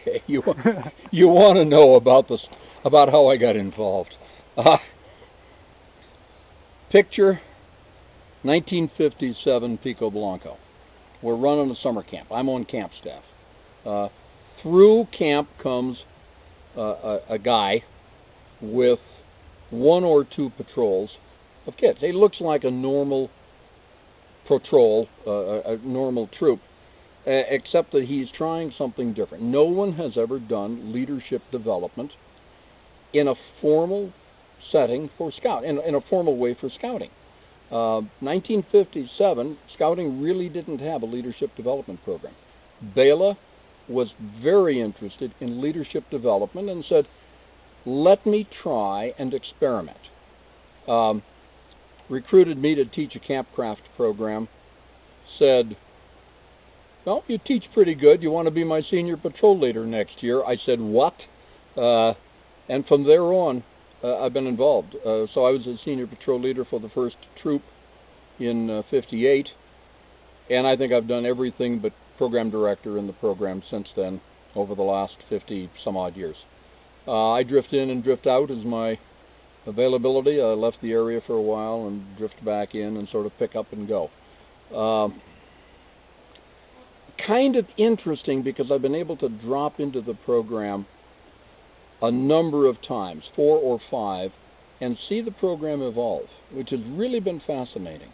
Okay, you want to know about this, about how I got involved. Picture 1957 Pico Blanco. We're running a summer camp. I'm on camp staff. Through camp comes a guy with one or two patrols of kids. He looks like a normal patrol, a normal troop, except that he's trying something different. No one has ever done leadership development in a formal setting for scout, in a formal way for scouting. 1957, scouting really didn't have a leadership development program. Bela was very interested in leadership development and said, let me try and experiment. Recruited me to teach a campcraft program, said, well, you teach pretty good. You want to be my senior patrol leader next year? I said, what? And from there on, I've been involved. So I was a senior patrol leader for the first troop in 58, and I think I've done everything but program director in the program since then, over the last 50 some odd years. I drift in and drift out as my availability. I left the area for a while and drift back in and sort of pick up and go. Kind of interesting because I've been able to drop into the program a number of times, 4 or 5, and see the program evolve, which has really been fascinating.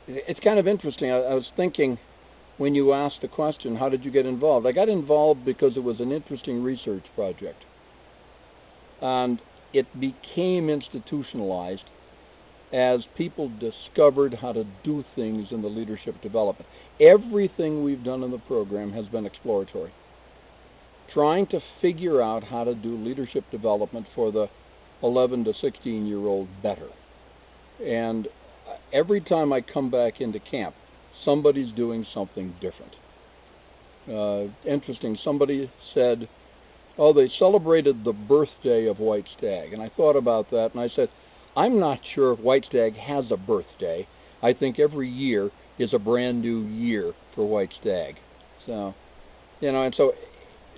It's kind of interesting. I was thinking when you asked the question, how did you get involved? I got involved because it was an interesting research project. And it became institutionalized as people discovered how to do things in the leadership development. Everything we've done in the program has been exploratory. Trying to figure out how to do leadership development for the 11 to 16-year-old better. And every time I come back into camp, somebody's doing something different. Interesting, somebody said, oh, they celebrated the birthday of White Stag. And I thought about that, and I said, I'm not sure if White Stag has a birthday. I think every year is a brand new year for White Stag. So, and so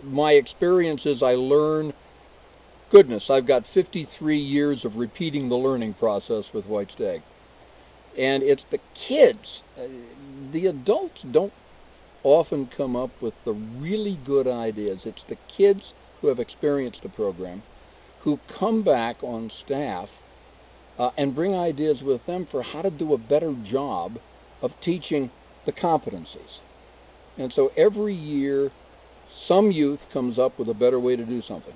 my experience is I learn, goodness, I've got 53 years of repeating the learning process with White Stag. And it's the kids. The adults don't often come up with the really good ideas. It's the kids who have experienced the program who come back on staff and bring ideas with them for how to do a better job of teaching the competencies. And so every year, some youth comes up with a better way to do something.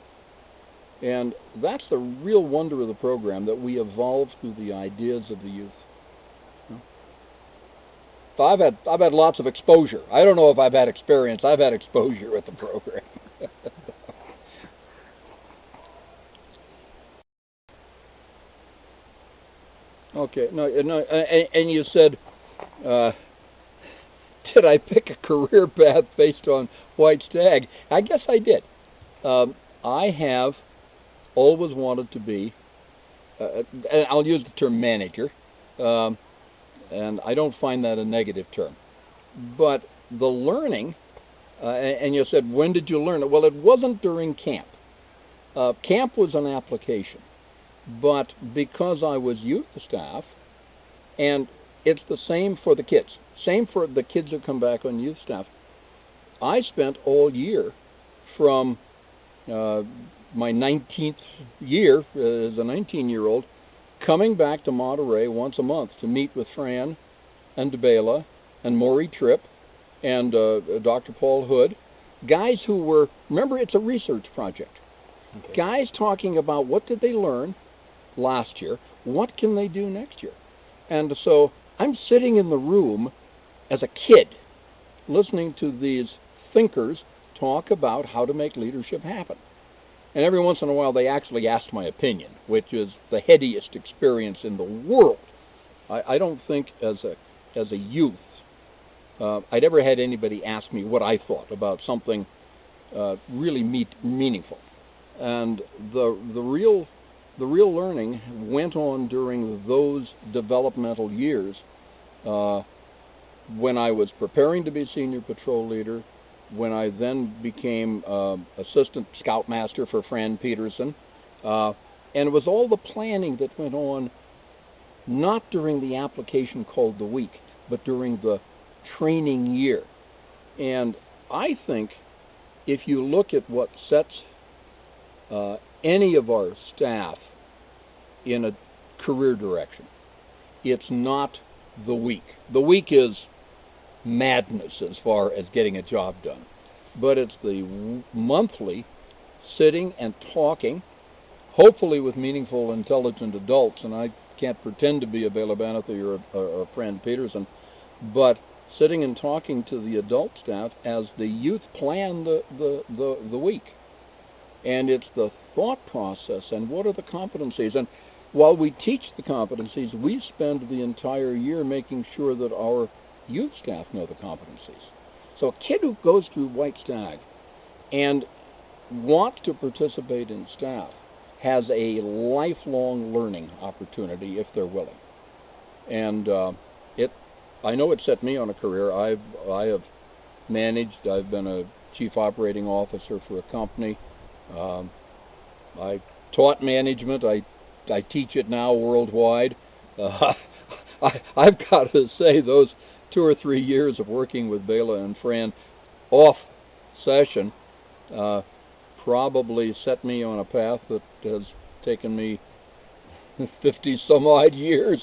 And that's the real wonder of the program, that we evolve through the ideas of the youth. So I've had lots of exposure. I don't know if I've had experience. I've had exposure with the program. Okay. No, and you said, did I pick a career path based on White Stag? I guess I did. I have always wanted to be, and I'll use the term manager, and I don't find that a negative term. But the learning, and you said, when did you learn it? Well, it wasn't during camp. Camp was an application. But because I was youth staff, and it's the same for the kids, same for the kids who come back on youth staff, I spent all year from my 19th year as a 19-year-old coming back to Monterey once a month to meet with Fran and Bela and Maury Tripp and Dr. Paul Hood, guys who were, remember, it's a research project. Okay. Guys talking about what did they learn last year, what can they do next year? And so I'm sitting in the room as a kid listening to these thinkers talk about how to make leadership happen. And every once in a while they actually asked my opinion, which is the headiest experience in the world. I don't think as a youth I'd ever had anybody ask me what I thought about something really meaningful. And the real learning went on during those developmental years. when I was preparing to be senior patrol leader, when I then became assistant scoutmaster for Fran Peterson, and it was all the planning that went on, not during the application called the week, but during the training year. And I think if you look at what sets any of our staff in a career direction, it's not the week. The week is madness as far as getting a job done, but it's the monthly sitting and talking, hopefully with meaningful, intelligent adults. And I can't pretend to be a bela, banathy or a Fran Peterson, but sitting and talking to the adult staff as the youth plan the week. And it's the thought process and what are the competencies. And while we teach the competencies, we spend the entire year making sure that our youth staff know the competencies. So a kid who goes through White Stag and wants to participate in staff has a lifelong learning opportunity if they're willing. And I know it set me on a career. I have managed. I've been a chief operating officer for a company. I taught management. I teach it now worldwide. I've got to say those 2 or 3 years of working with Bela and Fran off session probably set me on a path that has taken me 50 some odd years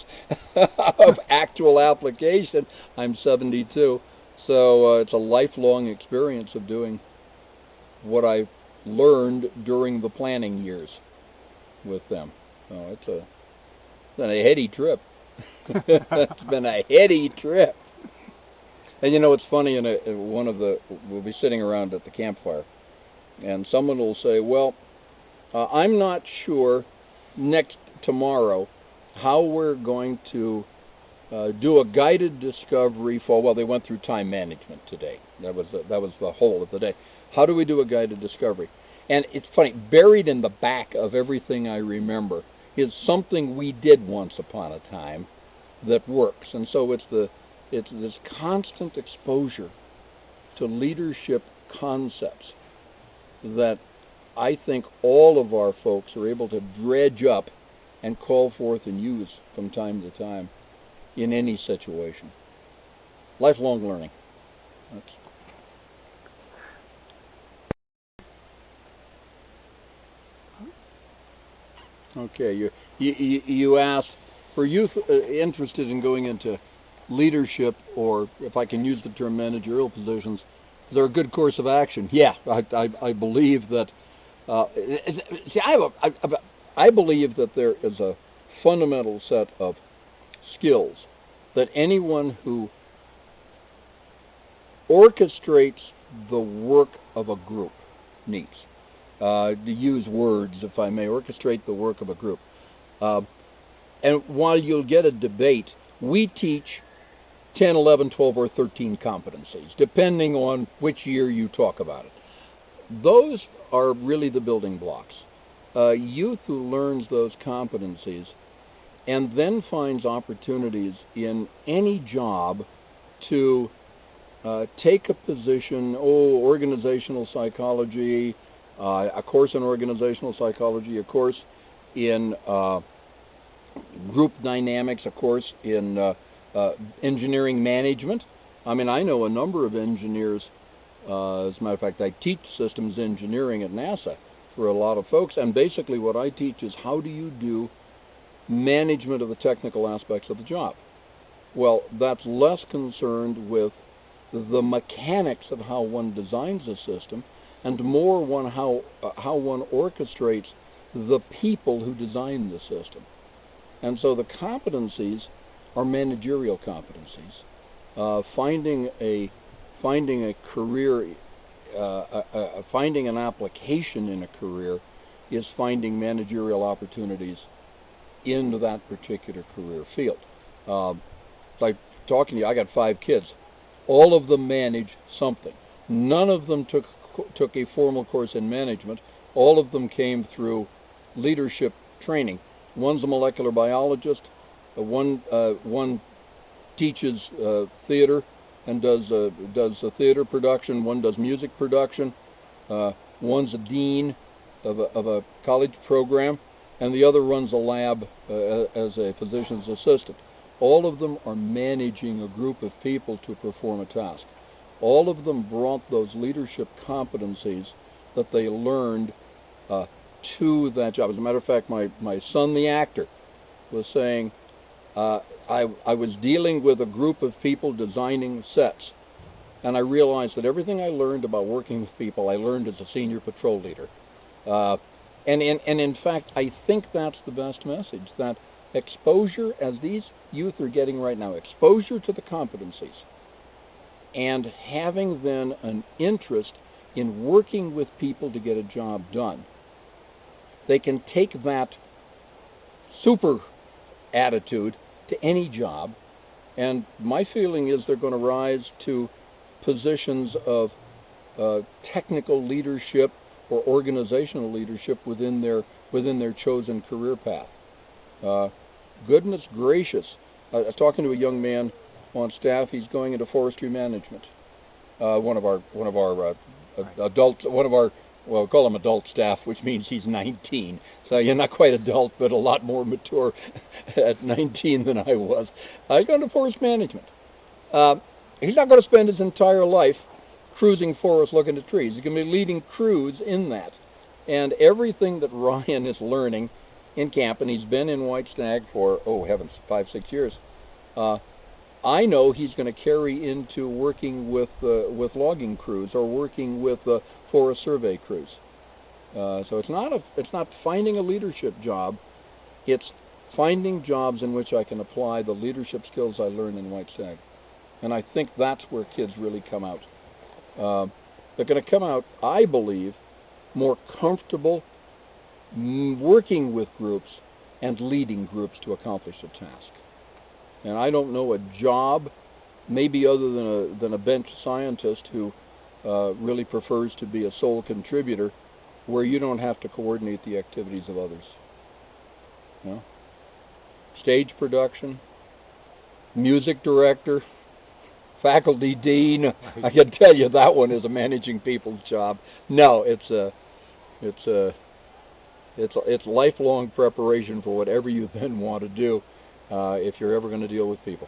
of actual application. I'm 72, so it's a lifelong experience of doing what I learned during the planning years with them. So it's been a heady trip. It's been a heady trip. And you know, it's funny, we'll be sitting around at the campfire, and someone will say, well, I'm not sure tomorrow how we're going to do a guided discovery for, well, they went through time management today. That was the whole of the day. How do we do a guided discovery? And it's funny, buried in the back of everything I remember is something we did once upon a time that works. And so it's this constant exposure to leadership concepts that I think all of our folks are able to dredge up and call forth and use from time to time in any situation. Lifelong learning. Okay, you asked for youth interested in going into leadership, or if I can use the term managerial positions, is there a good course of action? Yeah, I believe that. I believe that there is a fundamental set of skills that anyone who orchestrates the work of a group needs. To use words, if I may, orchestrate the work of a group. And while you'll get a debate, we teach 10, 11, 12, or 13 competencies, depending on which year you talk about it. Those are really the building blocks. Youth who learns those competencies and then finds opportunities in any job to take a position, organizational psychology, a course in organizational psychology, a course in group dynamics, a course in engineering management. I mean, I know a number of engineers. As a matter of fact, I teach systems engineering at NASA for a lot of folks, and basically what I teach is how do you do management of the technical aspects of the job. Well, that's less concerned with the mechanics of how one designs a system, and more how one orchestrates the people who design the system. And so the competencies are managerial competencies. Finding a career, finding an application in a career is finding managerial opportunities in that particular career field. Like talking to you, I got 5 kids. All of them manage something. None of them took a formal course in management. All of them came through leadership training. One's a molecular biologist. One teaches theater and does a theater production. One does music production. One's a dean of a college program, and the other runs a lab as a physician's assistant. All of them are managing a group of people to perform a task. All of them brought those leadership competencies that they learned to that job. As a matter of fact, my son, the actor, was saying, I was dealing with a group of people designing sets, and I realized that everything I learned about working with people, I learned as a senior patrol leader. And in fact, I think that's the best message, that exposure, as these youth are getting right now, exposure to the competencies, and having then an interest in working with people to get a job done. They can take that super attitude to any job, and my feeling is they're going to rise to positions of technical leadership or organizational leadership within their chosen career path. Goodness gracious! I was talking to a young man on staff. He's going into forestry management. One of our we'll call him adult staff, which means he's 19. So you're not quite adult, but a lot more mature at 19 than I was. I got into forest management. He's not going to spend his entire life cruising forests looking at trees. He's going to be leading crews in that. And everything that Ryan is learning in camp, and he's been in White Stag for, 5-6 years, I know he's going to carry into working with logging crews or working with forest survey crews. So it's not finding a leadership job. It's finding jobs in which I can apply the leadership skills I learned in White Stag. And I think that's where kids really come out. They're going to come out, I believe, more comfortable working with groups and leading groups to accomplish a task. And I don't know a job, maybe other than a bench scientist who really prefers to be a sole contributor, where you don't have to coordinate the activities of others. You know? Stage production, music director, faculty dean. I can tell you that one is a managing people's job. No, it's lifelong preparation for whatever you then want to do if you're ever going to deal with people.